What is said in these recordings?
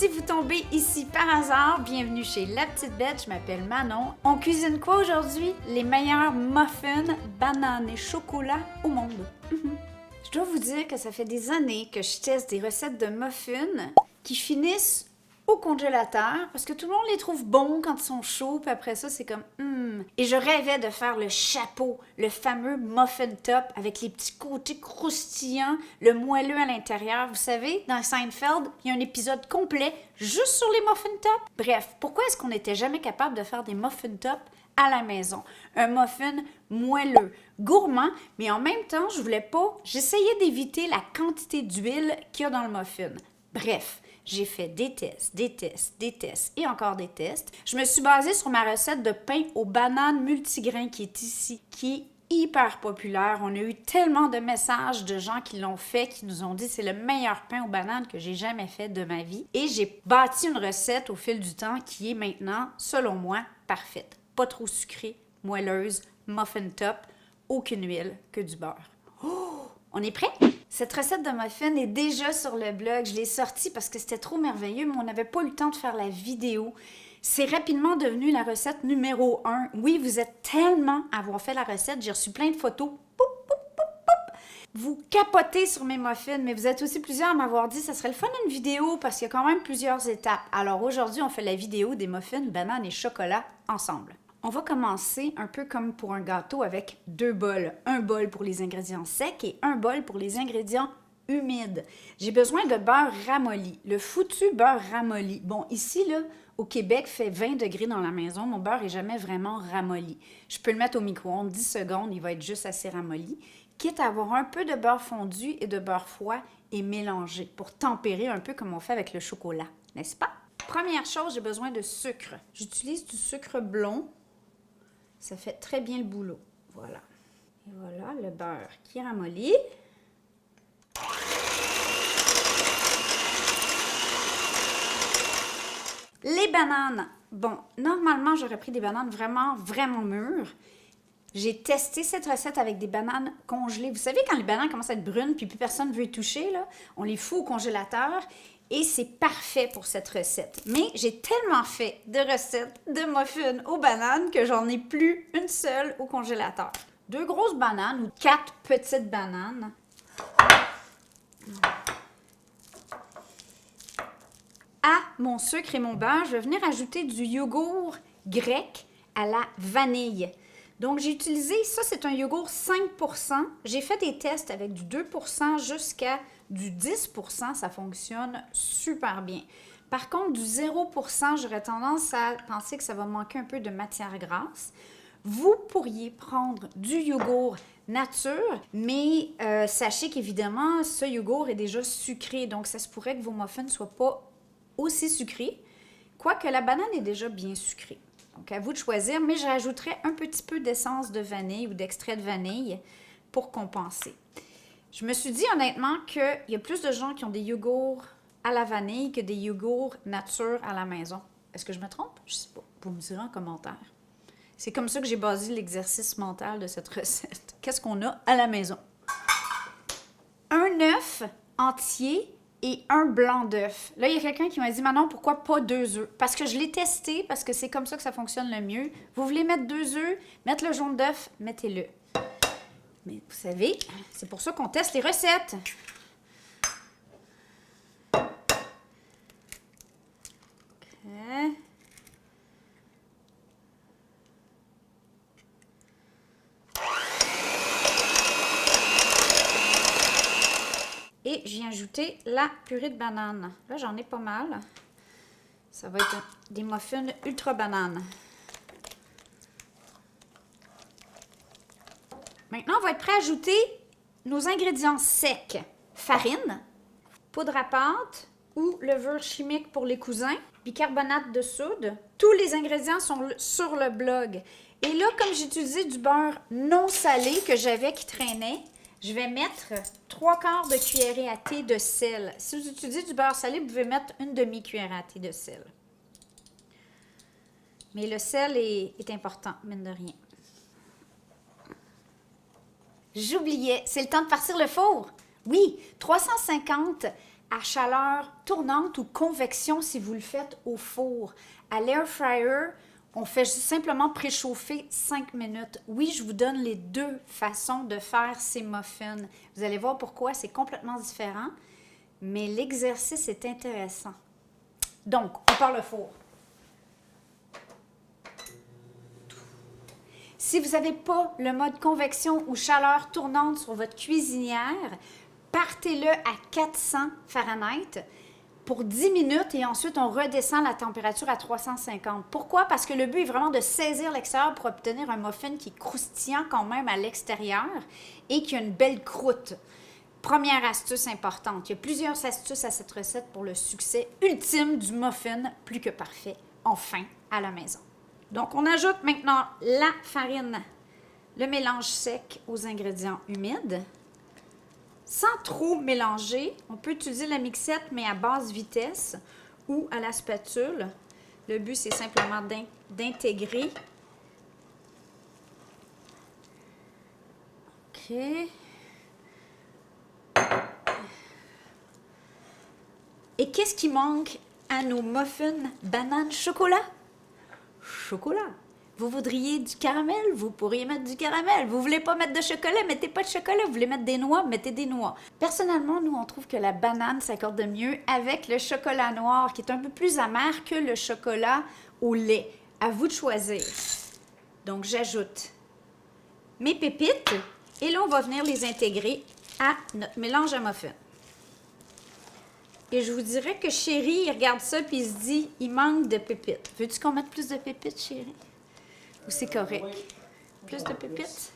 Si vous tombez ici par hasard, bienvenue chez La Petite Bête, je m'appelle Manon. On cuisine quoi aujourd'hui? Les meilleurs muffins, bananes et chocolat au monde. Je dois vous dire que ça fait des années que je teste des recettes de muffins qui finissent au congélateur parce que tout le monde les trouve bons quand ils sont chauds, puis après ça, c'est comme Et je rêvais de faire le chapeau, le fameux muffin top avec les petits côtés croustillants, le moelleux à l'intérieur. Vous savez, dans Seinfeld, il y a un épisode complet juste sur les muffin top. Bref, pourquoi est-ce qu'on n'était jamais capable de faire des muffin top à la maison? Un muffin moelleux, gourmand, mais en même temps, j'essayais d'éviter la quantité d'huile qu'il y a dans le muffin. Bref, j'ai fait des tests et encore des tests. Je me suis basée sur ma recette de pain aux bananes multigrains qui est ici, qui est hyper populaire. On a eu tellement de messages de gens qui l'ont fait, qui nous ont dit que c'est le meilleur pain aux bananes que j'ai jamais fait de ma vie. Et j'ai bâti une recette au fil du temps qui est maintenant, selon moi, parfaite. Pas trop sucrée, moelleuse, muffin top, aucune huile, que du beurre. Oh! On est prêt? Cette recette de muffin est déjà sur le blog. Je l'ai sortie parce que c'était trop merveilleux, mais on n'avait pas eu le temps de faire la vidéo. C'est rapidement devenu la recette numéro 1. Oui, vous êtes tellement à avoir fait la recette. J'ai reçu plein de photos. Vous capotez sur mes muffins, mais vous êtes aussi plusieurs à m'avoir dit que ça serait le fun d'une vidéo parce qu'il y a quand même plusieurs étapes. Alors aujourd'hui, on fait la vidéo des muffins, bananes et chocolat ensemble. On va commencer un peu comme pour un gâteau avec 2 bols. Un bol pour les ingrédients secs et un bol pour les ingrédients humides. J'ai besoin de beurre ramolli, le foutu beurre ramolli. Bon, ici, là, au Québec, fait 20 degrés dans la maison. Mon beurre n'est jamais vraiment ramolli. Je peux le mettre au micro-ondes 10 secondes, il va être juste assez ramolli. Quitte à avoir un peu de beurre fondu et de beurre froid et mélangé pour tempérer un peu comme on fait avec le chocolat, n'est-ce pas? Première chose, j'ai besoin de sucre. J'utilise du sucre blond. Ça fait très bien le boulot. Voilà. Et voilà le beurre qui ramollit. Les bananes. Bon, normalement, j'aurais pris des bananes vraiment mûres. J'ai testé cette recette avec des bananes congelées. Vous savez, quand les bananes commencent à être brunes puis plus personne ne veut y toucher, là, on les fout au congélateur. Et c'est parfait pour cette recette. Mais j'ai tellement fait de recettes de muffins aux bananes que j'en ai plus une seule au congélateur. 2 grosses bananes ou 4 petites bananes. À mon sucre et mon beurre, je vais venir ajouter du yogourt grec à la vanille. Donc, j'ai utilisé, ça c'est un yogourt 5%. J'ai fait des tests avec du 2% jusqu'à du 10%. Ça fonctionne super bien. Par contre, du 0%, j'aurais tendance à penser que ça va manquer un peu de matière grasse. Vous pourriez prendre du yogourt nature, mais sachez qu'évidemment, ce yogourt est déjà sucré. Donc, ça se pourrait que vos muffins ne soient pas aussi sucrés, quoique la banane est déjà bien sucrée. Donc, à vous de choisir, mais j'ajouterai un petit peu d'essence de vanille ou d'extrait de vanille pour compenser. Je me suis dit honnêtement qu'il y a plus de gens qui ont des yogourts à la vanille que des yogourts nature à la maison. Est-ce que je me trompe? Je ne sais pas. Vous me direz en commentaire. C'est comme ça que j'ai basé l'exercice mental de cette recette. Qu'est-ce qu'on a à la maison? Un œuf entier et un blanc d'œuf. Là, il y a quelqu'un qui m'a dit « Manon, pourquoi pas 2 œufs? » Parce que je l'ai testé, parce que c'est comme ça que ça fonctionne le mieux. Vous voulez mettre 2 œufs, mettre le jaune d'œuf, mettez-le. Mais vous savez, c'est pour ça qu'on teste les recettes. OK. Et j'ai ajouté la purée de banane. Là, j'en ai pas mal. Ça va être des muffins ultra bananes. Maintenant, on va être prêt à ajouter nos ingrédients secs. Farine, poudre à pâte ou levure chimique pour les cousins, bicarbonate de soude. Tous les ingrédients sont sur le blog. Et là, comme j'ai utilisé du beurre non salé que j'avais qui traînait, je vais mettre 3/4 de cuillerée à thé de sel. Si vous utilisez du beurre salé, vous pouvez mettre une demi-cuillère à thé de sel. Mais le sel est important, mine de rien. J'oubliais, c'est le temps de partir le four. Oui, 350 à chaleur tournante ou convection si vous le faites au four. À l'air fryer, on fait simplement préchauffer 5 minutes. Oui, je vous donne les deux façons de faire ces muffins. Vous allez voir pourquoi c'est complètement différent, mais l'exercice est intéressant. Donc, on part le four. Si vous n'avez pas le mode convection ou chaleur tournante sur votre cuisinière, partez-le à 400 Fahrenheit pour 10 minutes et ensuite on redescend la température à 350. Pourquoi? Parce que le but est vraiment de saisir l'extérieur pour obtenir un muffin qui est croustillant quand même à l'extérieur et qui a une belle croûte. Première astuce importante. Il y a plusieurs astuces à cette recette pour le succès ultime du muffin plus que parfait, enfin, à la maison. Donc, on ajoute maintenant la farine, le mélange sec aux ingrédients humides. Sans trop mélanger, on peut utiliser la mixette, mais à basse vitesse ou à la spatule. Le but, c'est simplement d'intégrer. OK. Et qu'est-ce qui manque à nos muffins banane chocolat? Chocolat. Vous voudriez du caramel? Vous pourriez mettre du caramel. Vous voulez pas mettre de chocolat? Mettez pas de chocolat. Vous voulez mettre des noix? Mettez des noix. Personnellement, nous, on trouve que la banane s'accorde mieux avec le chocolat noir, qui est un peu plus amer que le chocolat au lait. À vous de choisir. Donc, j'ajoute mes pépites et là, on va venir les intégrer à notre mélange à muffins. Et je vous dirais que chérie, il regarde ça puis il se dit, il manque de pépites. Veux-tu qu'on mette plus de pépites, chérie? Ou c'est correct? Plus de pépites?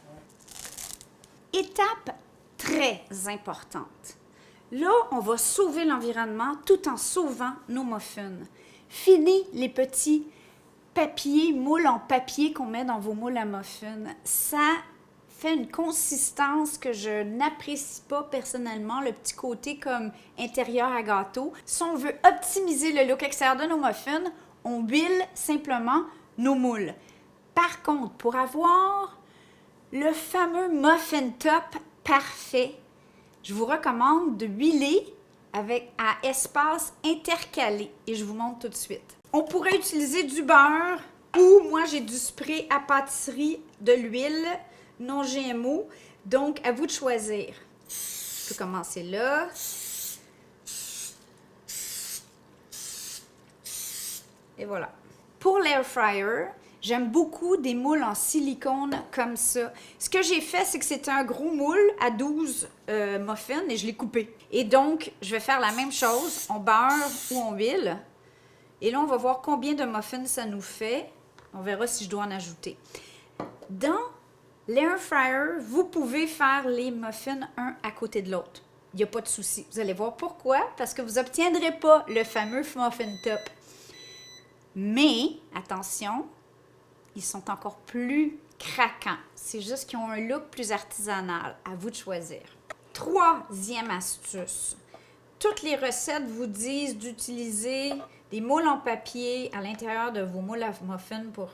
Étape très importante. Là, on va sauver l'environnement tout en sauvant nos muffins. Fini les petits papiers, moules en papier qu'on met dans vos moules à muffins. Ça fait une consistance que je n'apprécie pas personnellement, le petit côté comme intérieur à gâteau. Si on veut optimiser le look extérieur de nos muffins, on huile simplement nos moules. Par contre, pour avoir le fameux muffin top parfait, je vous recommande de huiler à espace intercalé et je vous montre tout de suite. On pourrait utiliser du beurre ou moi j'ai du spray à pâtisserie de l'huile non GMO, donc à vous de choisir. Je peux commencer là. Et voilà. Pour l'air fryer, j'aime beaucoup des moules en silicone comme ça. Ce que j'ai fait, c'est que c'était un gros moule à 12 muffins et je l'ai coupé. Et donc, je vais faire la même chose. On beurre ou on huile. Et là, on va voir combien de muffins ça nous fait. On verra si je dois en ajouter. Dans l'air fryer, vous pouvez faire les muffins un à côté de l'autre. Il n'y a pas de souci. Vous allez voir pourquoi. Parce que vous n'obtiendrez pas le fameux muffin top. Mais, attention, ils sont encore plus craquants. C'est juste qu'ils ont un look plus artisanal. À vous de choisir. Troisième astuce. Toutes les recettes vous disent d'utiliser des moules en papier à l'intérieur de vos moules à muffins pour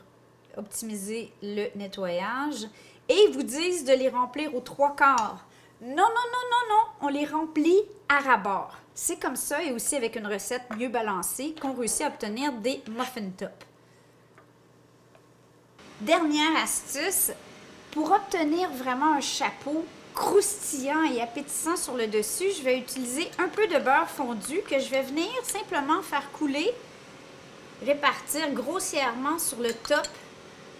optimiser le nettoyage. Et ils vous disent de les remplir aux 3/4. Non, non, non, non, non. On les remplit à ras-bord. C'est comme ça et aussi avec une recette mieux balancée qu'on réussit à obtenir des muffin top. Dernière astuce, pour obtenir vraiment un chapeau croustillant et appétissant sur le dessus, je vais utiliser un peu de beurre fondu que je vais venir simplement faire couler, répartir grossièrement sur le top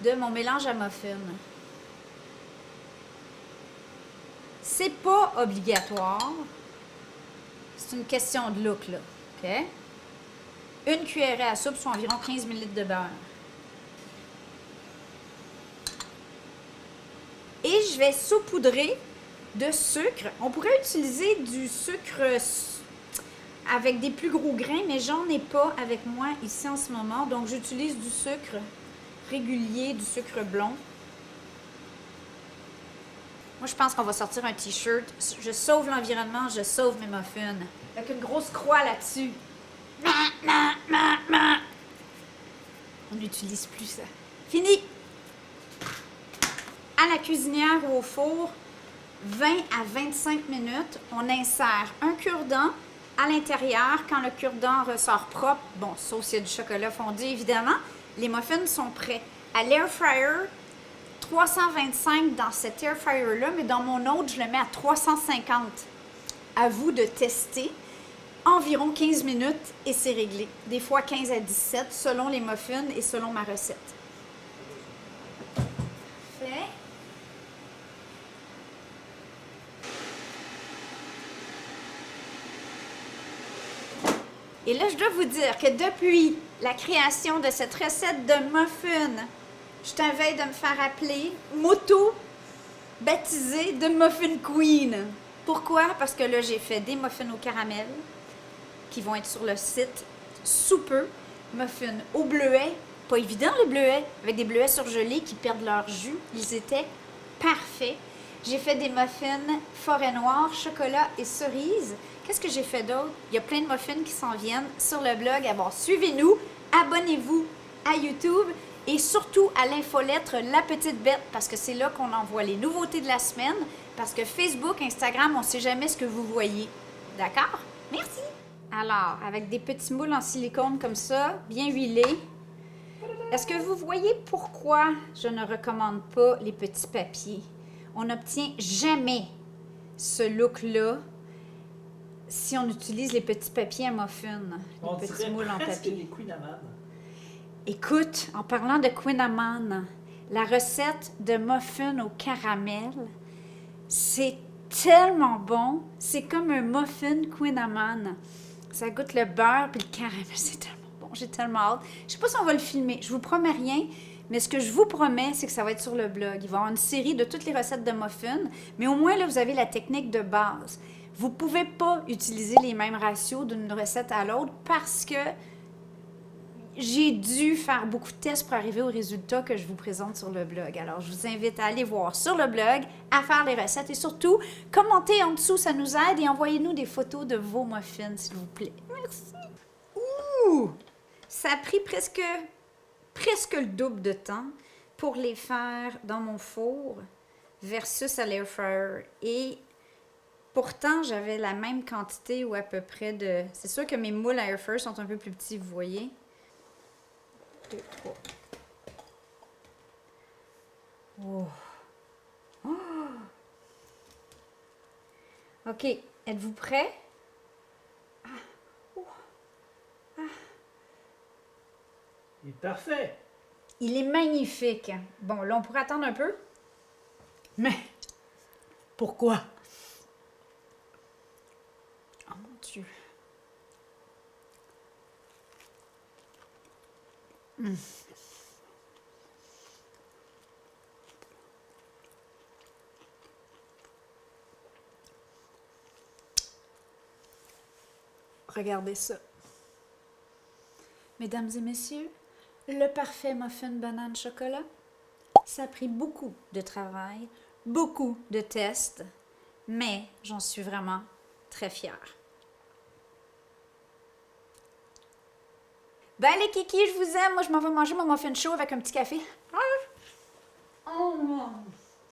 de mon mélange à muffins. C'est pas obligatoire. C'est une question de look, là. OK? Une cuillerée à soupe, soit environ 15 ml de beurre. Et je vais saupoudrer de sucre. On pourrait utiliser du sucre avec des plus gros grains, mais j'en ai pas avec moi ici en ce moment. Donc, j'utilise du sucre régulier, du sucre blond. Moi, je pense qu'on va sortir un t-shirt. Je sauve l'environnement, je sauve mes muffins. Avec une grosse croix là-dessus. On n'utilise plus ça. Fini! À la cuisinière ou au four, 20 à 25 minutes, on insère un cure-dent à l'intérieur, quand le cure-dent ressort propre, bon, sauf s'il y a du chocolat fondu, évidemment, les muffins sont prêts. À l'air fryer, 325 dans cet air fryer-là, mais dans mon autre, je le mets à 350. À vous de tester. Environ 15 minutes et c'est réglé. Des fois 15 à 17 selon les muffins et selon ma recette. Parfait. Et là, je dois vous dire que depuis la création de cette recette de muffins, je t'invite de me faire appeler baptisée de Muffin Queen. Pourquoi? Parce que là, j'ai fait des muffins au caramel qui vont être sur le site sous peu. Muffins au bleuet. Pas évident le bleuet, avec des bleuets surgelés qui perdent leur jus. Ils étaient parfaits. J'ai fait des muffins forêt noire, chocolat et cerise. Qu'est-ce que j'ai fait d'autre? Il y a plein de muffins qui s'en viennent sur le blog. Alors, suivez-nous, abonnez-vous à YouTube et surtout à l'infolettre La Petite Bête parce que c'est là qu'on envoie les nouveautés de la semaine. Parce que Facebook, Instagram, on ne sait jamais ce que vous voyez. D'accord? Merci! Alors, avec des petits moules en silicone comme ça, bien huilés, est-ce que vous voyez pourquoi je ne recommande pas les petits papiers? On n'obtient jamais ce look-là si on utilise les petits papiers à muffins, les petits moules en papier. Des Queen Amman. Écoute, en parlant de Queen Amman, la recette de muffins au caramel, c'est tellement bon. C'est comme un muffin Queen Amman. Ça goûte le beurre puis le caramel, c'est tellement bon. J'ai tellement hâte. Je sais pas si on va le filmer. Je vous promets rien, mais ce que je vous promets, c'est que ça va être sur le blog. Il va y avoir une série de toutes les recettes de muffins, mais au moins là, vous avez la technique de base. Vous pouvez pas utiliser les mêmes ratios d'une recette à l'autre parce que j'ai dû faire beaucoup de tests pour arriver au résultat que je vous présente sur le blog. Alors, je vous invite à aller voir sur le blog, à faire les recettes et surtout, commentez en dessous, ça nous aide et envoyez-nous des photos de vos muffins, s'il vous plaît. Merci. Ouh! Ça a pris presque le double de temps pour les faire dans mon four versus à l'air fryer. Et pourtant, j'avais la même quantité ou à peu près de... C'est sûr que mes moules à air fryer sont un peu plus petits, vous voyez. 2, 3. Oh. Oh. OK. Êtes-vous prêts? Ah. Oh. Ah. Il est parfait. Il est magnifique. Bon, là, on pourrait attendre un peu. Mais pourquoi? Oh mon Dieu. Mm. Regardez ça. Mesdames et messieurs, le parfait muffin banane chocolat, ça a pris beaucoup de travail, beaucoup de tests, mais j'en suis vraiment très fière. Ben les kikis, je vous aime. Moi, je m'en vais manger mon muffin chaud avec un petit café. Oh.